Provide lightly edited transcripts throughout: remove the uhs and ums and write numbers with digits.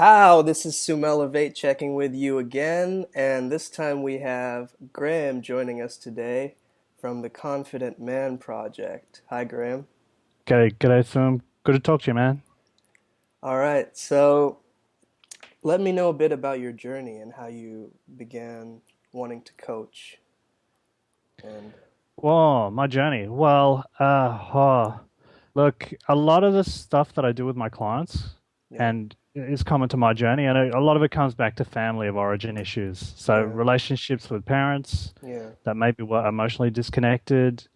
How? This is SUMELEVATE checking with you again, and this time we have Graham joining us today from the Confident Man Project. Hi, Graham. G'day, Sume. Good to talk to you, man. All right, so let me know a bit about your journey and how you began wanting to coach. And Whoa, my journey. Look, a lot of the stuff that I do with my clients yeah, and is common to my journey, and a lot of it comes back to family of origin issues. So yeah, relationships with parents yeah, that maybe were emotionally disconnected.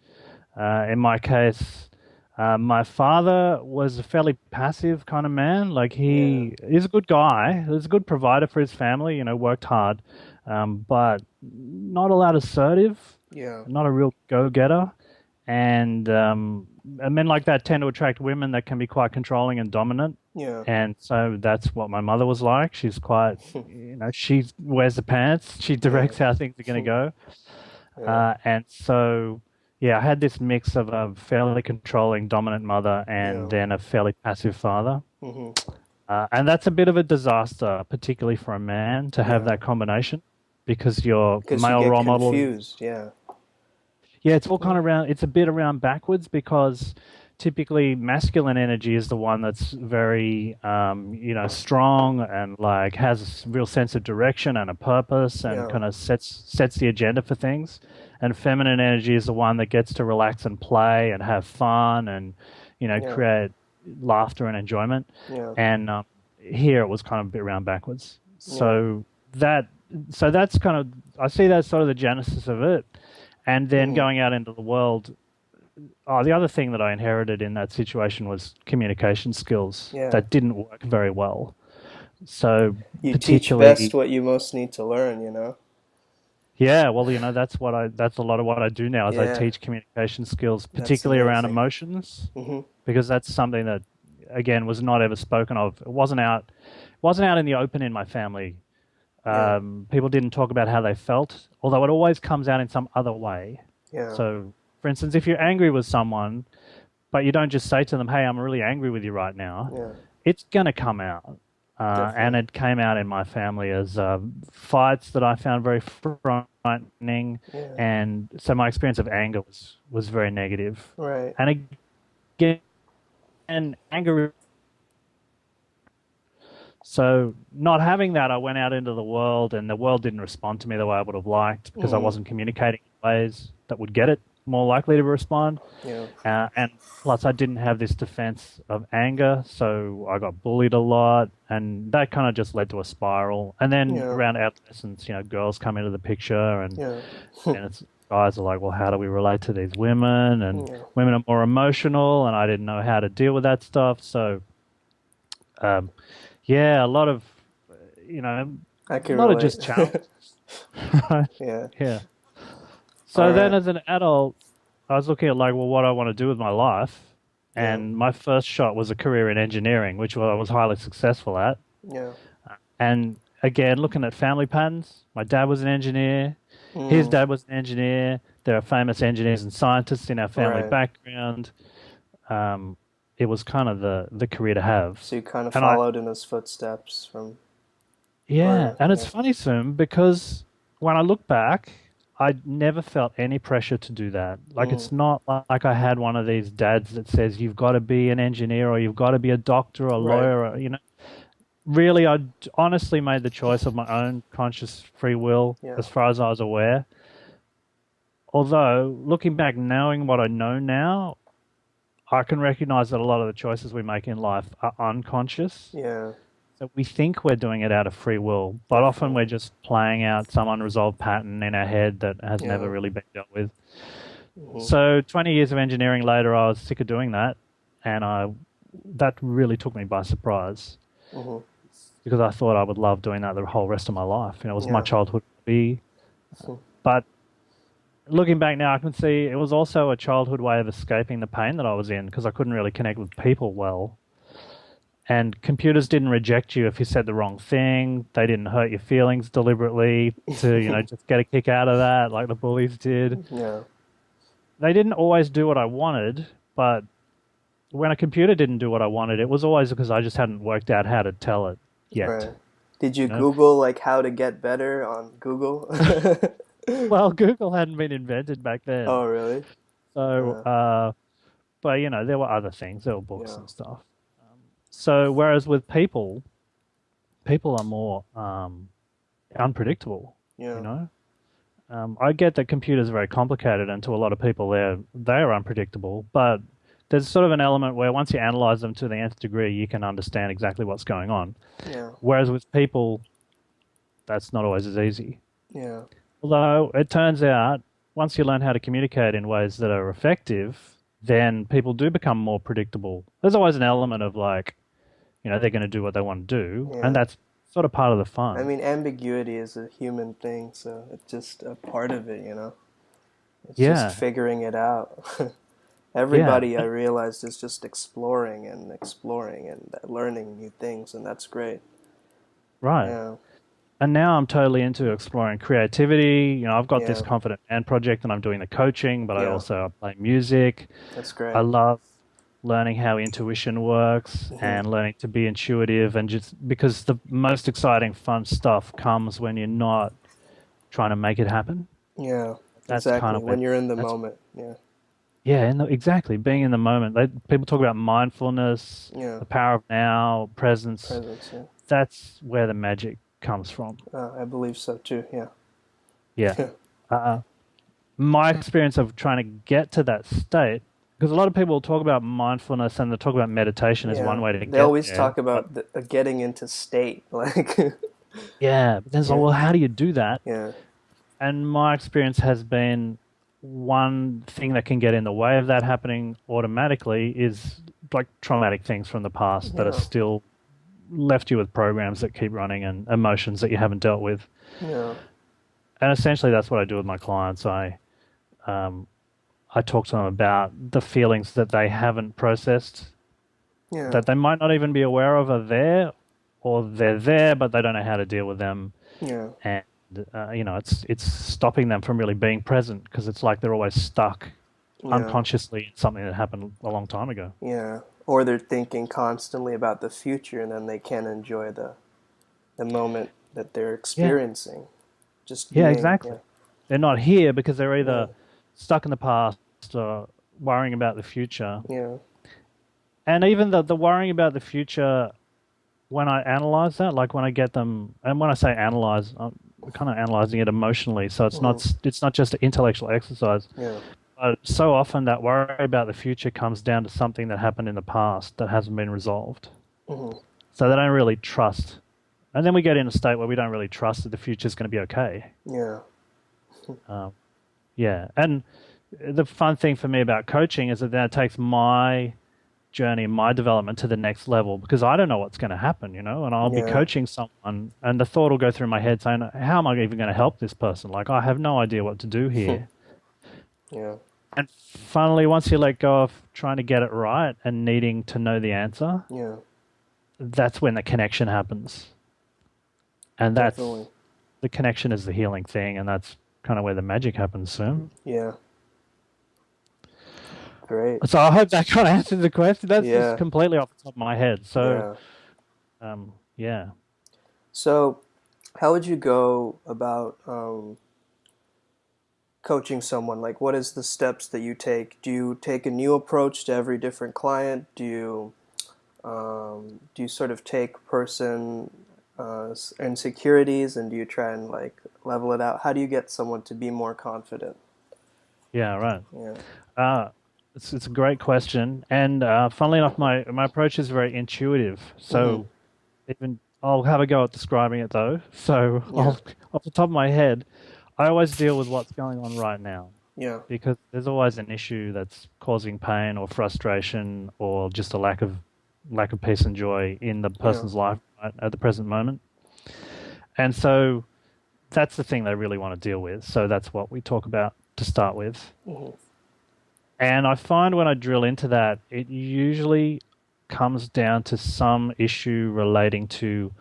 In my case, my father was a fairly passive kind of man. Like yeah, he's a good guy. He's a good provider for his family. Worked hard, but not a lot assertive. yeah, Not a real go-getter. And men like that tend to attract women that can be quite controlling and dominant. yeah, And so that's what my mother was like. She's quite, she wears the pants. She yeah, directs how things are going to go. yeah, And so, yeah, I had this mix of a fairly controlling, dominant mother and yeah. then a fairly passive father. Hmm. And that's a bit of a disaster, particularly for a man to have Yeah, that combination because your because you male get role model, confused. Yeah, yeah, it's all kind of around, it's a bit around backwards because typically masculine energy is the one that's very, strong and like has a real sense of direction and a purpose and yeah, kind of sets the agenda for things. And feminine energy is the one that gets to relax and play and have fun and, yeah, create laughter and enjoyment. yeah, And here it was kind of a bit around backwards. yeah. That, so that's kind of, I see that's sort of the genesis of it. And then Hmm. going out into the world, oh, the other thing that I inherited in that situation was communication skills Yeah. that didn't work very well. So You teach best particularly, what you most need to learn? yeah, well, that's a lot of what I do now is I Yeah, teach communication skills, that's particularly around amazing. emotions, Hmm. because that's something that again was not ever spoken of. It wasn't out in the open in my family. Yeah, People didn't talk about how they felt, although it always comes out in some other way. yeah, So, for instance, if you're angry with someone, but you don't just say to them, "Hey, I'm really angry with you right now," yeah, it's gonna come out. And definitely. it came out in my family as fights that I found very frightening, Yeah, and so my experience of anger was very negative. right. And again, anger. So not having that, I went out into the world, and the world didn't respond to me the way I would have liked because I Hmm. wasn't communicating in ways that would get it more likely to respond. Yeah, And plus, I didn't have this defense of anger, so I got bullied a lot, and that kind of just led to a spiral. And then yeah, around adolescence, girls come into the picture, and yeah, and it's guys are like, well, how do we relate to these women? And yeah. women are more emotional, and I didn't know how to deal with that stuff. So, um, yeah, you know, I a can lot of relate. just challenges, right? Yeah. Yeah. All So then, right. as an adult, I was looking at like, well, what I want to do with my life. Yeah, And my first shot was a career in engineering, which I was highly successful at. yeah. And again, looking at family patterns, my dad was an engineer, his Mm, dad was an engineer. There are famous engineers and scientists in our family right. background. Um, it was kind of the career to have. So you kind of And I, followed in his footsteps from, yeah, or and it's yeah. funny, Sim, because when I look back, I never felt any pressure to do that. Like, Mm, it's not like I had one of these dads that says, you've got to be an engineer or you've got to be a doctor or a right. lawyer, really, I honestly made the choice of my own conscious free will Yeah. as far as I was aware. Although, looking back, knowing what I know now, I can recognize that a lot of the choices we make in life are unconscious. Yeah. So we think we're doing it out of free will, but often we're Definitely. just playing out some unresolved pattern in our head that has never Yeah. really been dealt with. Hmm. So 20 years of engineering later, I was sick of doing that, and that really took me by surprise Hmm. because I thought I would love doing that the whole rest of my life. It was my Yeah. childhood hobby. Hmm. But looking back now, I can see it was also a childhood way of escaping the pain that I was in because I couldn't really connect with people well. And computers didn't reject you if you said the wrong thing. They didn't hurt your feelings deliberately to, just get a kick out of that like the bullies did. Yeah. They didn't always do what I wanted, but when a computer didn't do what I wanted, it was always because I just hadn't worked out how to tell it. yet. Right. Did you You know? Google like how to get better on Google? Well, Google hadn't been invented back then. Oh, really? So, Yeah. but there were other things, there were books Yeah. and stuff. So, whereas with people, people are more unpredictable, you Yeah. know? I get that computers are very complicated, and to a lot of people, they're unpredictable. But there's sort of an element where once you analyze them to the nth degree, you can understand exactly what's going on. Yeah. Whereas with people, that's not always as easy. Yeah. Although it turns out, once you learn how to communicate in ways that are effective, then people do become more predictable. There's always an element of like, they're going to do what they want to do, and Yeah. that's sort of part of the I fun. mean, ambiguity is a human thing, so it's just a part of it, you know? It's just Yeah, figuring it out. yeah, Everybody, I realized, is just exploring and learning new things, and that's great. right. Yeah. And now I'm totally into exploring creativity. I've got this Yeah. Confident Man project and I'm doing the coaching, but I Yeah. also play music. That's I great. love learning how intuition works Hmm. and learning to be intuitive, and just because the most exciting fun stuff comes when you're not trying to make it happen. Yeah. That's kind Exactly. of where When you're in the that's moment. Yeah. yeah, exactly, being in the moment. People talk about mindfulness, Yeah. the power of now, presence. Presence. Yeah. That's where the magic comes from. I believe so too. Yeah. Yeah. Uh, my experience of trying to get to that state, because a lot of people talk about mindfulness and they talk about meditation as Yeah. one way to They get always there. talk But about getting into state. Like, yeah, but then it's like, yeah. well, how do you do that? Yeah. And my experience has been one thing that can get in the way of that happening automatically is like traumatic things from the past that are Yeah. still left you with programs that keep running and emotions that you haven't dealt with. Yeah. And essentially, that's what I do with my clients. Um, I talk to them about the feelings that they haven't processed, Yeah. that they might not even be aware of are there, or they're there, but they don't know how to deal with them. Yeah. And it's stopping them from really being present because it's like they're always stuck Yeah. unconsciously in something that happened a long time ago. Yeah. Or they're thinking constantly about the future and then they can't enjoy the moment that they're Yeah, experiencing. Just yeah, being. Yeah. exactly. They're not here because they're Yeah. either stuck in the past or worrying about the future. Yeah. And even the worrying about the future, when I analyze that, like when I get them, and when I say analyze, I'm kind of analyzing it emotionally. So Hmm. it's not just an intellectual exercise. Yeah. But so often that worry about the future comes down to something that happened in the past that hasn't been resolved. Hmm. So they don't really trust. And then we get in a state where we don't really trust that the future is going to be okay. Yeah. Um, yeah. And the fun thing for me about coaching is that then it takes my journey, my development to the next level because I don't know what's going to happen, and I'll be Yeah. coaching someone and the thought will go through my head saying, how am I even going to help this person? Like, I have no idea what to do here. Yeah. And finally, once you let go of trying to get it right and needing to know the answer, Yeah. that's when the connection happens. And that's Definitely. the connection is the healing thing. And that's kind of where the magic happens soon. Yeah. Great. So I hope that kind of answers the question. That's just Yeah. completely off the top of my head. So, Yeah. yeah. So, how would you go about coaching someone? Like, what is the steps that you take? Do you take a new approach to every different client? Do you sort of take person insecurities and do you try and like level it out? How do you get someone to be more confident? Yeah, right. Yeah. Uh, it's a great question, and funnily enough, my approach is very intuitive. Hmm. So even I'll have a go at describing it though. So Yeah. I'll off the top of my head, I always deal with what's going on right now Yeah. because there's always an issue that's causing pain or frustration or just a lack of peace and joy in the Yeah. person's life right, at the present moment, and so that's the thing they really want to deal with. So that's what we talk about to start with. Hmm. And I find when I drill into that, it usually comes down to some issue relating to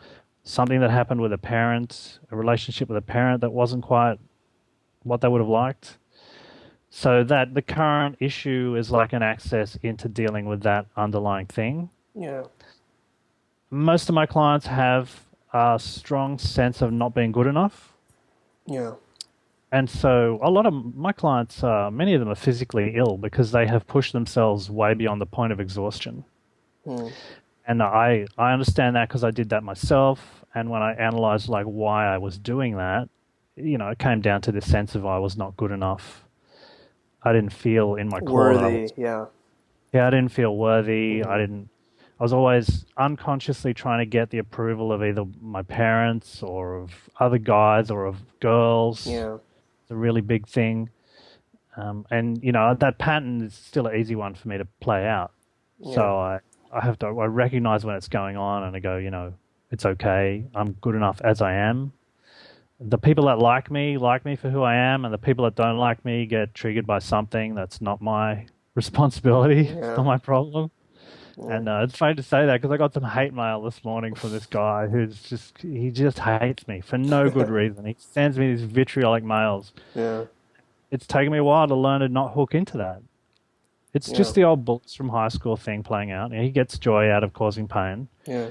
something that happened with a parent, a relationship with a parent that wasn't quite what they would have liked. So that the current issue is like an access into dealing with that underlying thing. Yeah. Most of my clients have a strong sense of not being good enough. Yeah. And so a lot of my clients, many of them are physically ill because they have pushed themselves way beyond the point of exhaustion. Hmm. And I understand that because I did that myself. And when I analyzed like why I was doing that, it came down to this sense of I was not good enough. I didn't feel in my core that I Worthy. was, Yeah. yeah, I didn't feel worthy. Hmm. I was always unconsciously trying to get the approval of either my parents or of other guys or of girls. Yeah. It's a really big thing. And that pattern is still an easy one for me to play out. Yeah. So I recognize when it's going on and I go, it's okay. I'm good enough as I am. The people that like me for who I am, and the people that don't like me get triggered by something that's not my responsibility. It's Yeah. not my problem. Yeah. And it's funny to say that because I got some hate mail this morning from this guy he just hates me for no good reason. He sends me these vitriolic mails. Yeah. It's taken me a while to learn to not hook into that. It's Yeah. just the old bullets from high school thing playing out. He gets joy out of causing pain. Yeah.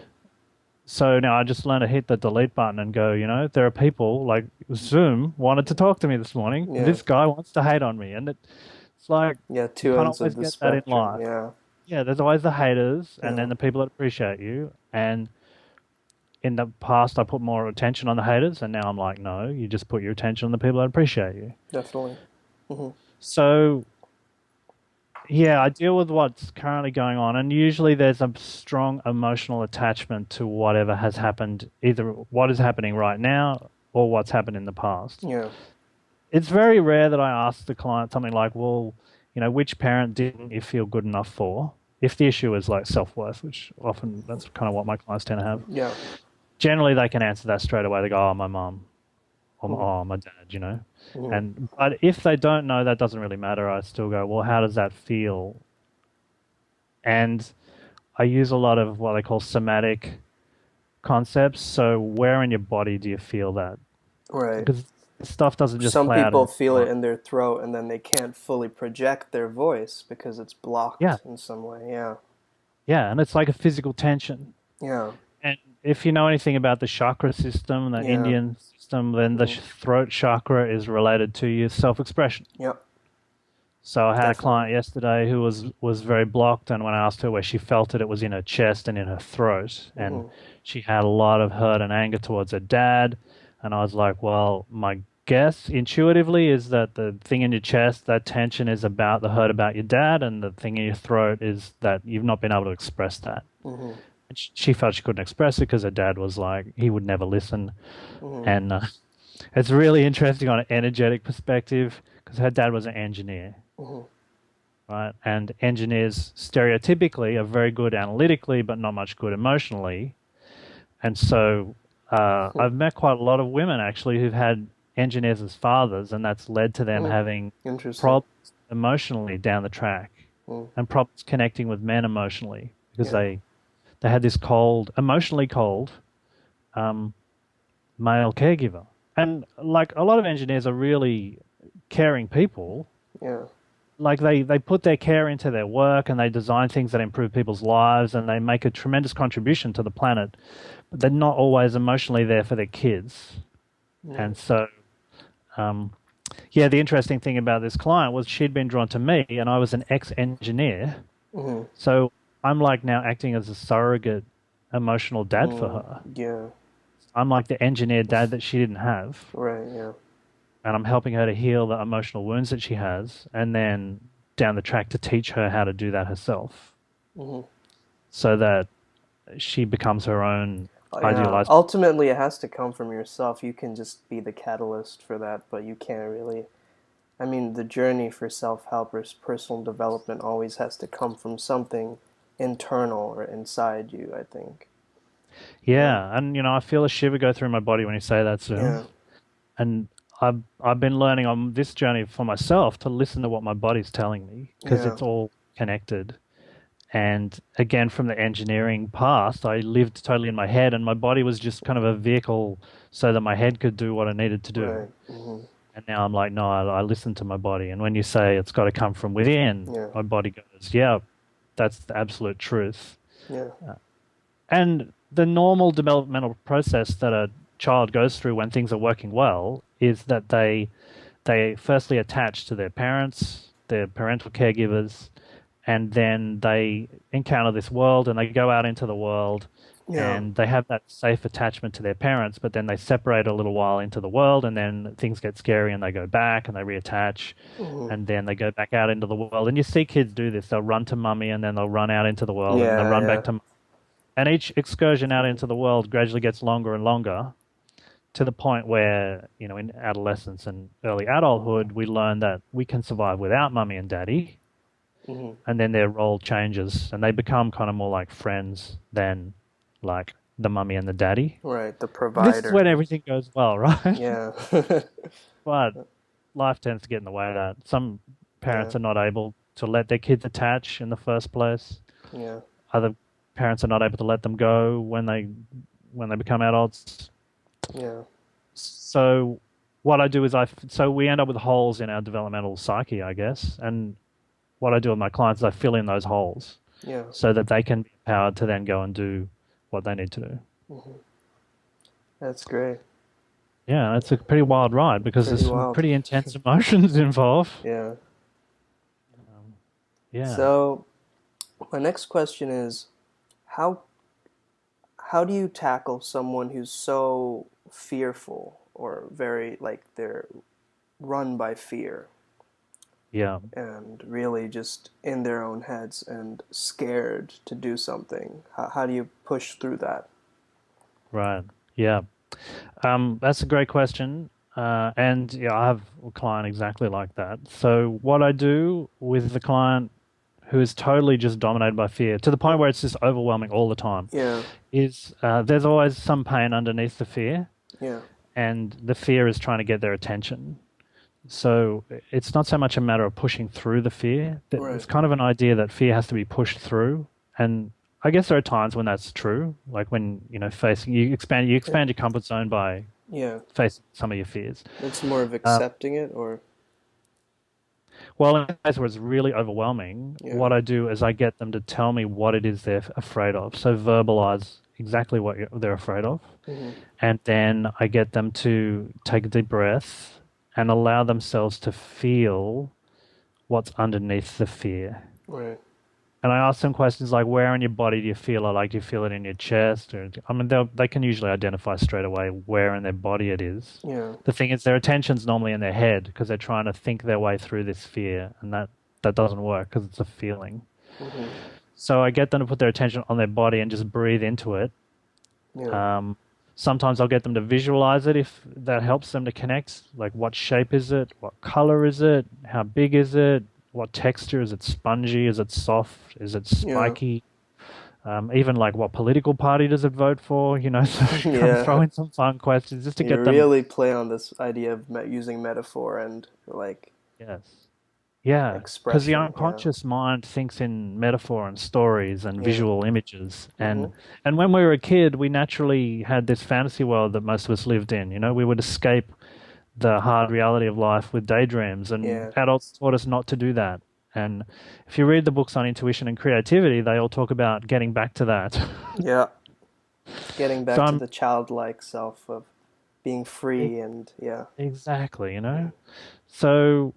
So now I just learn to hit the delete button and go, there are people like Zoom wanted to talk to me this morning. Yeah. This guy wants to hate on me. And it's like, Yeah. you Two can't ends always of the get that in spectrum. life. Yeah. Yeah, there's always the haters and Yeah. then the people that appreciate you. And in the past, I put more attention on the haters. And now I'm like, no, you just put your attention on the people that appreciate you. Definitely. Hmm. So yeah, I deal with what's currently going on, and usually there's a strong emotional attachment to whatever has happened, either what is happening right now or what's happened in the past. Yeah. It's very rare that I ask the client something like, well, which parent didn't you feel good enough for? If the issue is like self-worth, which often that's kind of what my clients tend to have. Yeah. Generally, they can answer that straight away. They go, oh, my mum, or Hmm. my dad. Hmm. But if they don't know, that doesn't really matter. I still go, well, how does that feel? And I use a lot of what they call somatic concepts. So where in your body do you feel that? Right. Because stuff doesn't just Some play out in people your feel it body. in their throat and then they can't fully project their voice because it's Yeah, blocked in some way. Yeah. yeah, and it's like a physical tension. Yeah. And if you know anything about the chakra system, the Yeah. Indian system, then the Hmm. throat chakra is related to your self-expression. Yep. So I had a Definitely. client yesterday who was very blocked, and when I asked her where she felt it, it was in her chest and in her throat, and Hmm. she had a lot of hurt and anger towards her dad. And I was like, well, my guess intuitively is that the thing in your chest, that tension is about the hurt about your dad, and the thing in your throat is that you've not been able to express that. Hmm. And she felt she couldn't express it because her dad was like, he would never listen. Hmm. And it's really interesting on an energetic perspective because her dad was an engineer, Hmm. right? And engineers stereotypically are very good analytically, but not much good emotionally. And so I've met quite a lot of women actually who've had engineers as fathers, and that's led to them Hmm. having Interesting. problems emotionally down the track Hmm. and problems connecting with men emotionally because Yeah. they had this cold, emotionally cold um, male caregiver. And like a lot of engineers are really caring people. Yeah. Like they put their care into their work and they design things that improve people's lives and they make a tremendous contribution to the planet, but they're not always emotionally there for their kids. Yeah. And so, um, yeah, the interesting thing about this client was she'd been drawn to me and I was an ex-engineer. Hmm. So I'm like now acting as a surrogate emotional dad for Mm. her. Yeah. I'm like the engineer dad that she didn't have. Right. Yeah. And I'm helping her to heal the emotional wounds that she has, and then down the track to teach her how to do that herself, Hmm. so that she becomes her own Yeah. idealized. Ultimately, it has to come from yourself. You can just be the catalyst for that, but you can't really. I mean, the journey for self-help or personal development always has to come from something internal or inside you, I think. Yeah. Yeah, and I feel a shiver go through my body when you say that, Zoom. Yeah. And I've been learning on this journey for myself to listen to what my body's telling me because Yeah. it's all connected. And again, from the engineering past, I lived totally in my head, and my body was just kind of a vehicle so that my head could do what I needed to do. Right. Hmm. And now I'm like, no, I listen to my body. And when you say it's got to come from within, Yeah. my body goes, yeah, that's the absolute truth. Yeah. And the normal developmental process that a child goes through when things are working well is that they firstly attach to their parents, their parental caregivers, and then they encounter this world and they go out into the world Yeah. and they have that safe attachment to their parents, but then they separate a little while into the world and then things get scary and they go back and they reattach Mhm. and then they go back out into the world. And you see kids do this. They'll run to mummy and then they'll run out into the world and they'll Yeah, run back yeah. to and each excursion out into the world gradually gets longer and longer to the point where, in adolescence and early adulthood, we learn that we can survive without mummy and daddy, Hmm. and then their role changes and they become kind of more like friends than like the mummy and the daddy. Right, the This is provider. when everything goes well, right? Yeah. But life tends to get in the way of that. Some Yeah, parents are not able to let their kids attach in the first place. yeah, Other parents are not able to let them go when they become adults. yeah. So what I do is so we end up with holes in our developmental psyche, I guess. And what I do with my clients is I fill in those holes Yeah. so that they can be empowered to then go and do what they need to do. Hmm. That's great. Yeah, it's a pretty wild ride because Pretty there's some wild. pretty intense emotions involved. Yeah. Yeah. So, my next question is how how do you tackle someone who's so fearful or very like they're run by fear Yeah. and really just in their own heads and scared to do something? How do you push through that? Right. Yeah. That's a great question. And yeah, I have a client exactly like that. So what I do with the client who is totally just dominated by fear to the point where it's just overwhelming all the time Yeah, is there's always some pain underneath the fear, yeah, and the fear is trying to get their attention. So it's not so much a matter of pushing through the fear. It's right. kind of an idea that fear has to be pushed through. And I guess there are times when that's true, like when, facing you Yeah, expand your comfort zone by yeah. facing some of your fears. It's more of Uh, accepting it, or well, in cases where it's really overwhelming, yeah, what I do is I get them to tell me what it is they're afraid of. So verbalize exactly what they're afraid of. hmm, And then I get them to take a deep breath and allow themselves to feel what's underneath the fear. right, And I ask them questions like, where in your body do you feel it? Like, do you feel it in your chest? Or, I mean, they can usually identify straight away where in their body it is. yeah, The thing is, their attention's normally in their head because they're trying to think their way through this fear, and that doesn't work because it's a feeling. hmm, So I get them to put their attention on their body and just breathe into it. yeah, Um, Sometimes I'll get them to visualize it if that helps them to connect. Like, what shape is it? What color is it? How big is it? What texture? Is it spongy? Is it soft? Is it yeah, spiky? Even like, what political party does it vote for? So kind of yeah. throw in some fun questions just to You get them. really play on this idea of using metaphor and like Yes. Yeah, because the expression. Yeah. unconscious mind thinks in metaphor and stories and Yeah. visual images. Hmm. And when we were a kid, we naturally had this fantasy world that most of us lived in. We would escape the hard reality of life with daydreams, and Yeah. adults taught us not to do that. And if you read the books on intuition and creativity, they all talk about getting back to that. Yeah. Getting So back to I'm the childlike self of being free and yeah. exactly. So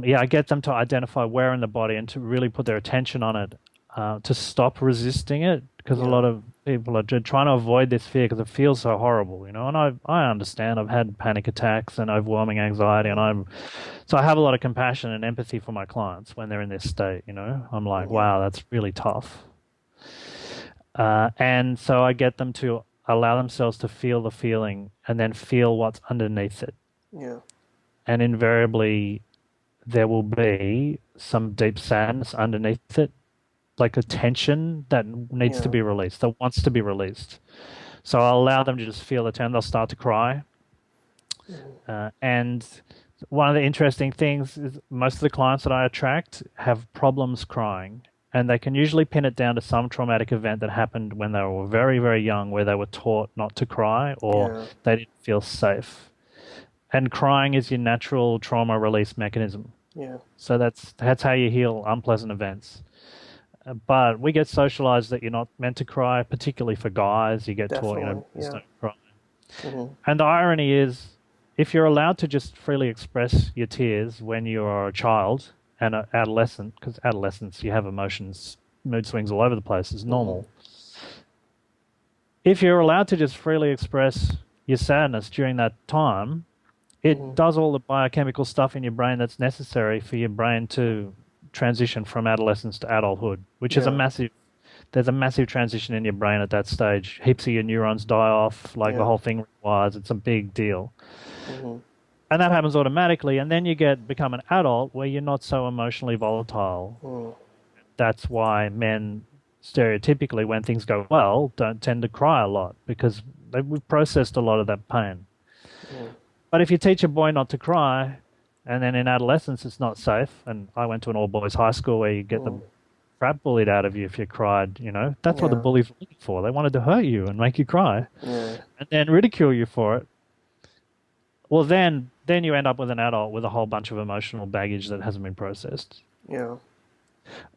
yeah, I get them to identify where in the body and to really put their attention on it, to stop resisting it, because a Yeah. lot of people are trying to avoid this fear because it feels so horrible. And I understand. I've had panic attacks and overwhelming anxiety, and so I have a lot of compassion and empathy for my clients when they're in this state. I'm like, Yeah. wow, that's really tough. And so I get them to allow themselves to feel the feeling and then feel what's underneath it. Yeah. And invariably, there will be some deep sadness underneath it, like a tension that needs to Yeah. be released, that wants to be released. So I'll allow them to just feel it and they'll start to cry. Hmm. And one of the interesting things is most of the clients that I attract have problems crying. And they can usually pin it down to some traumatic event that happened when they were very, very young, where they were taught not to cry or Yeah. they didn't feel safe. And crying is your natural trauma release mechanism. Yeah. So that's how you heal unpleasant events. But we get socialized that you're not meant to cry, particularly for guys. You get taught, Definitely. just Yeah. don't cry. Hmm. And the irony is, if you're allowed to just freely express your tears when you are a child and an adolescent, because adolescence, you have emotions, mood swings all over the place, is Hmm. normal. If you're allowed to just freely express your sadness during that time, it Hmm. does all the biochemical stuff in your brain that's necessary for your brain to transition from adolescence to adulthood, which is Yeah. there's a massive transition in your brain at that stage. Heaps of your neurons die off, like the Yeah. whole thing rewires. It's a big deal. Hmm. And that happens automatically. And then you become an adult where you're not so emotionally volatile. Mm. That's why men stereotypically, when things go well, don't tend to cry a lot because we've processed a lot of that pain. Mm. But if you teach a boy not to cry, and then in adolescence it's not safe, and I went to an all boys high school where you get the Mm. crap bullied out of you if you cried, that's what the Yeah. bullies were looking for. They wanted to hurt you and make you cry Yeah. and then ridicule you for it. Well, then you end up with an adult with a whole bunch of emotional baggage that hasn't been processed. Yeah.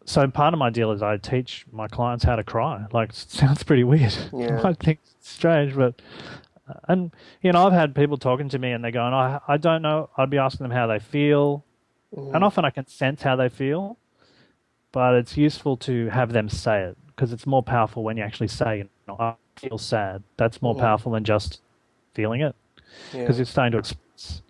So part of my deal is I teach my clients how to cry. Like, it sounds pretty weird. You Yeah. might think it's strange, but and I've had people talking to me and they're going, I don't know. I'd be asking them how they feel, and Hmm. often I can sense how they feel, but it's useful to have them say it because it's more powerful when you actually say, I feel sad. That's more Hmm. powerful than just feeling it because Yeah. you're starting to express.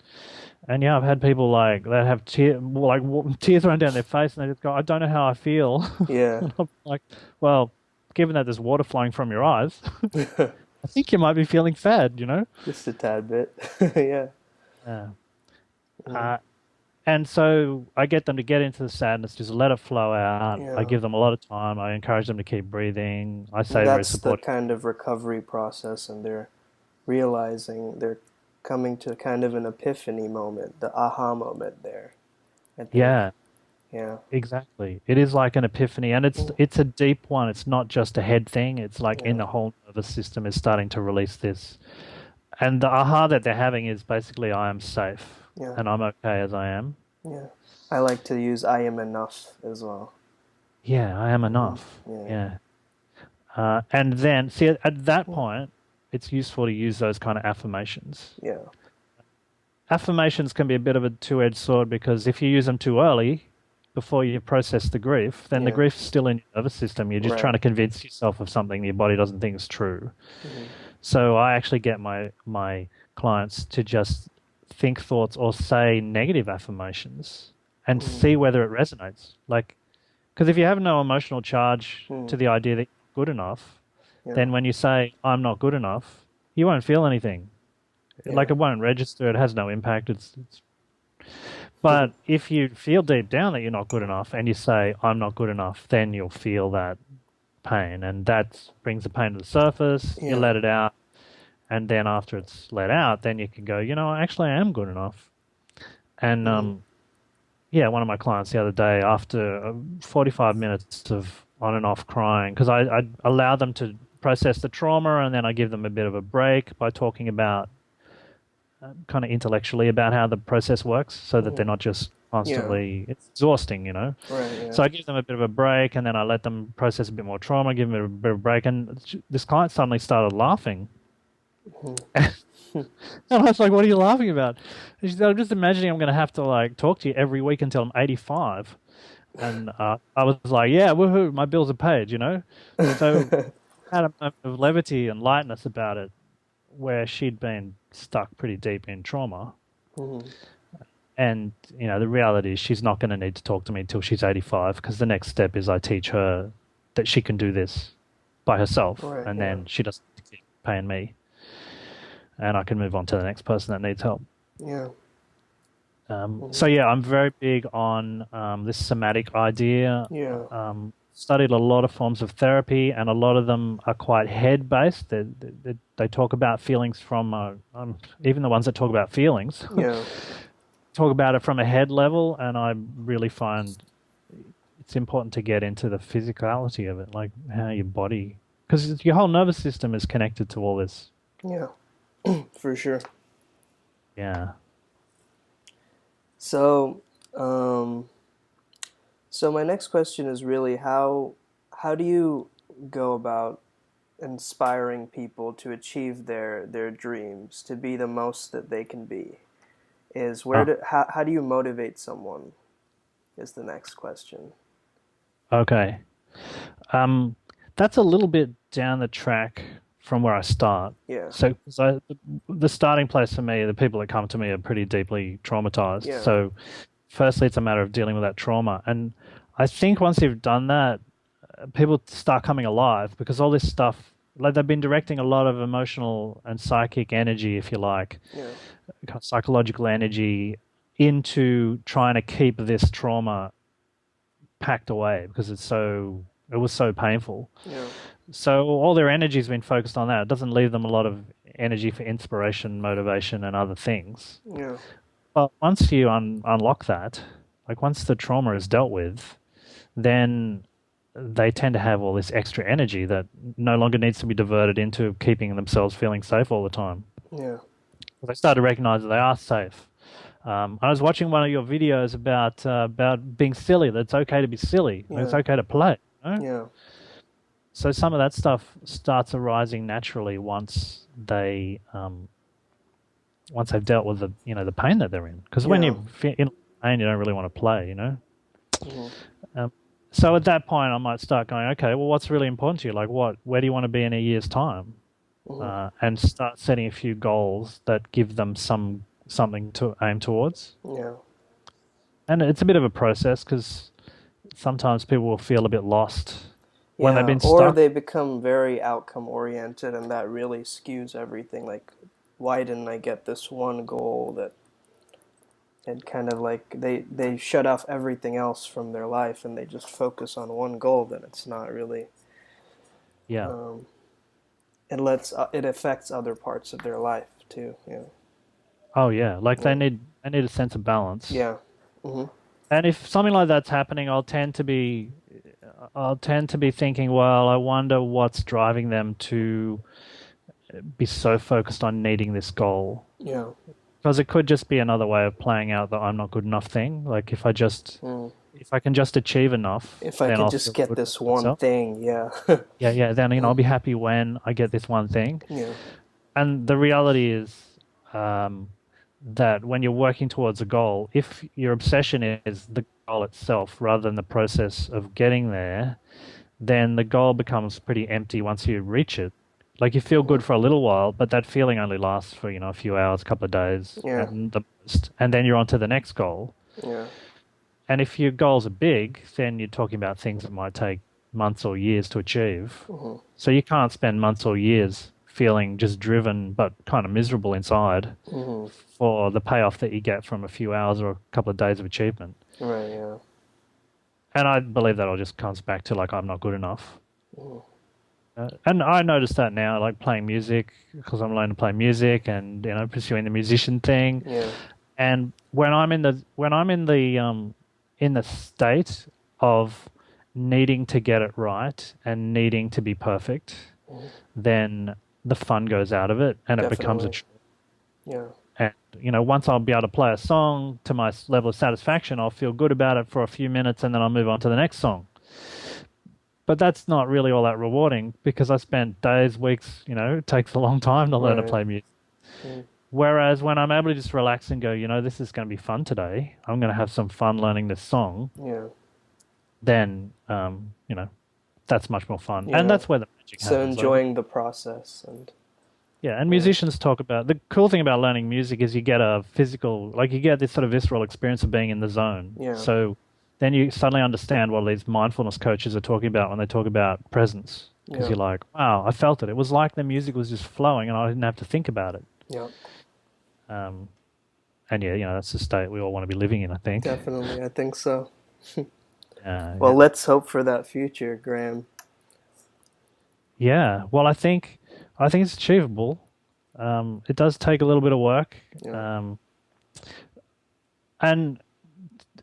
And yeah, I've had people like that have tears run down their face, and they just go, "I don't know how I feel." Yeah. And I'm like, "Well, given that there's water flowing from your eyes, I think you might be feeling sad." Just a tad bit. Yeah. Yeah. Mm. Uh, and so I get them to get into the sadness, just let it flow out. I Yeah. give them a lot of time. I encourage them to keep breathing. I say very That's the supportive. kind of recovery process, and they're realizing they're coming to kind of an epiphany moment, the aha moment there, I think. Yeah, Yeah. exactly. It is like an epiphany, and it's Mm. it's a deep one. It's not just a head thing. It's like in Yeah. the whole nervous system is starting to release this. And the aha that they're having is basically, I am safe Yeah. and I'm okay as I am. Yeah. I like to use I am enough as well. Yeah, I am Hmm. enough. Yeah. Yeah. And then, see, at that Mm. point, it's useful to use those kind of affirmations. Yeah. Affirmations can be a bit of a two-edged sword because if you use them too early, before you process the grief, then the Yeah. grief's still in your nervous system. You're just trying Right. to convince yourself of something your body doesn't think is true. Hmm. So I actually get my clients to just think thoughts or say negative affirmations and Hmm. see whether it resonates. Like, because if you have no emotional charge Hmm. to the idea that you're good enough, Yeah. then when you say I'm not good enough, you won't feel anything. Yeah. Like it won't register. It has no impact. It's. Doesn't. But if you feel deep down that you're not good enough and you say I'm not good enough, then you'll feel that pain, and that brings the pain to the surface. You Yeah. let it out, and then after it's let out, then you can go, actually, I am good enough. And Hmm. yeah, one of my clients the other day, after 45 minutes of on and off crying, because I allow them to process the trauma, and then I give them a bit of a break by talking about kind of intellectually about how the process works, so that they're Hmm. not just Yeah. constantly it's exhausting. Right. Yeah. So I give them a bit of a break, and then I let them process a bit more trauma, give them a bit of a break, and this client suddenly started laughing. Hmm. And I was like, "What are you laughing about?" And she said, "I'm just imagining I'm going to have to like talk to you every week until I'm 85." And I was like, "Yeah, woohoo! My bills are paid." So I had a moment of levity and lightness about it, where she'd been stuck pretty deep in trauma. Hmm. And the reality is she's not going to need to talk to me until she's 85 because the next step is I teach her that she can do this by herself, Right. and Yeah. then she doesn't have to keep paying me, and I can move on to the next person that needs help. Yeah. So Hmm. yeah, I'm very big on this somatic idea. Yeah. Studied a lot of forms of therapy, and a lot of them are quite head based. They talk about feelings from even the ones that talk about feelings Yeah. talk about it from a head level, and I really find it's important to get into the physicality of it, like how your body, because your whole nervous system is connected to all this. Yeah. For sure. Yeah. So, um, so my next question is really how how do you go about inspiring people to achieve their dreams, to be the most that they can be? Is where Oh, do how do you motivate someone? Is the next question. okay. Um, that's a little bit down the track from where I start. Yeah, So the starting place for me, the people that come to me are pretty deeply traumatized. yeah, So firstly, it's a matter of dealing with that trauma. And I think once you've done that, people start coming alive because all this stuff, like they've been directing a lot of emotional and psychic energy, if you like, yeah, kind of psychological energy into trying to keep this trauma packed away because it was so painful. yeah, So all their energy's been focused on that. It doesn't leave them a lot of energy for inspiration, motivation, and other things. yeah, But once you unlock that, like once the trauma is dealt with, then they tend to have all this extra energy that no longer needs to be diverted into keeping themselves feeling safe all the time. yeah, They start to recognize that they are safe. I was watching one of your videos about being silly. That it's okay to be silly. Like it's yeah, okay to play. You know? yeah, So some of that stuff starts arising naturally once they've dealt with the pain that they're in. Because when yeah, you're in pain, you don't really want to play. You know. mhm, Um, so at that point, I might start going, okay, well, what's really important to you? Like, where do you want to be in a year's time? mhm, And start setting a few goals that give them something to aim towards. yeah, And it's a bit of a process because sometimes people will feel a bit lost when they've yeah. been Or stuck. they become very outcome oriented, and that really skews everything. Like, why didn't I get this one goal that and kind of like they shut off everything else from their life and they just focus on one goal, then it's not really Yeah. um, it affects other parts of their life too. Yeah, Oh, yeah. Like yeah, they need a sense of balance. yeah, hmm, And if something like that's happening, I'll tend to be thinking, well, I wonder what's driving them to be so focused on needing this goal. yeah, Because it could just be another way of playing out the I'm not good enough thing. Like mm. if I can just achieve enough, If I then could I'll just feel get good with this one myself. thing, yeah, Yeah, then I'll mm, be happy when I get this one thing. yeah, And the reality is um, that when you're working towards a goal, if your obsession is the goal itself rather than the process of getting there, then the goal becomes pretty empty once you reach it. Like you feel hmm, good for a little while, but that feeling only lasts for, a few hours, a couple of days yeah, at the most, and then you're on to the next goal. yeah, And if your goals are big, then you're talking about things that might take months or years to achieve. hmm, So you can't spend months or years feeling just driven but kind of miserable inside hmm, for the payoff that you get from a few hours or a couple of days of achievement. right, yeah, And I believe that all just comes back to like I'm not good enough. hmm, And I notice that now, like playing music, because I'm learning to play music and pursuing the musician thing. yeah, And when I'm in the state of needing to get it right and needing to be perfect, hmm, then the fun goes out of it and it becomes a definitely, chore. yeah, And once I'll be able to play a song to my level of satisfaction, I'll feel good about it for a few minutes and then I'll move on to the next song. But that's not really all that rewarding because I spent days, weeks, it takes a long time to learn to right, play music. mm, Whereas when I'm able to just relax and go, this is going to be fun today, I'm going to have some fun learning this song, yeah, then, that's much more fun. And yeah. that's where the magic So happens. Like, enjoying the process and yeah, and yeah, musicians talk about the cool thing about learning music is you get a physical, like you get this sort of visceral experience of being in the zone. yeah, So then you suddenly understand what these mindfulness coaches are talking about when they talk about presence. Because yeah, you're like, wow, I felt it. It was like the music was just flowing and I didn't have to think about it. yeah, Um, and yeah, that's the state we all want to be living in, I think. definitely. I think so. Well, Yeah. let's hope for that future, Graham. Yeah. Well, I think it's achievable. It does take a little bit of work. Yeah, Um, and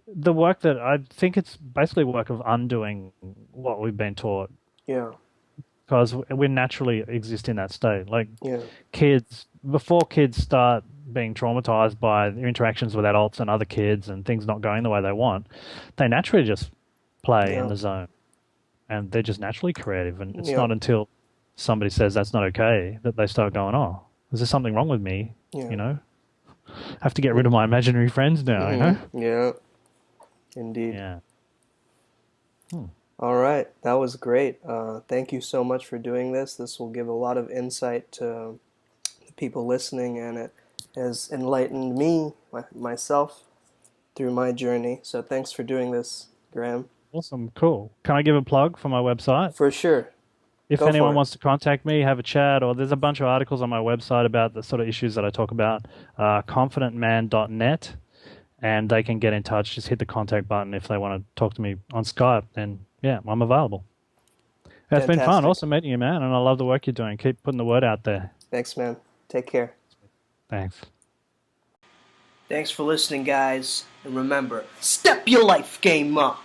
the work that I think it's basically work of undoing what we've been taught yeah, because we naturally exist in that state. Like yeah, before kids start being traumatized by their interactions with adults and other kids and things not going the way they want, they naturally just play in yeah, the zone. and they're just naturally creative. And it's Yeah. not until somebody says that's not okay that they start going, oh, is there something wrong with me? Yeah. You know, I have to get rid of my imaginary friends now, you know? Yeah. Indeed. Yeah. All right. That was great. Thank you so much for doing this. This will give a lot of insight to the people listening, and it has enlightened me, myself, through my journey. So thanks for doing this, Graham. Awesome. Cool. Can I give a plug for my website? For sure. If Go for anyone it. wants to contact me, have a chat, or there's a bunch of articles on my website about the sort of issues that I talk about, confidentman.net, and they can get in touch. Just hit the contact button if they want to talk to me on Skype. Then, yeah, I'm available. It's been fun. Fantastic. Awesome meeting you, man, and I love the work you're doing. Keep putting the word out there. Thanks, man. Take care. Thanks. Thanks for listening, guys. And remember, step your life game up.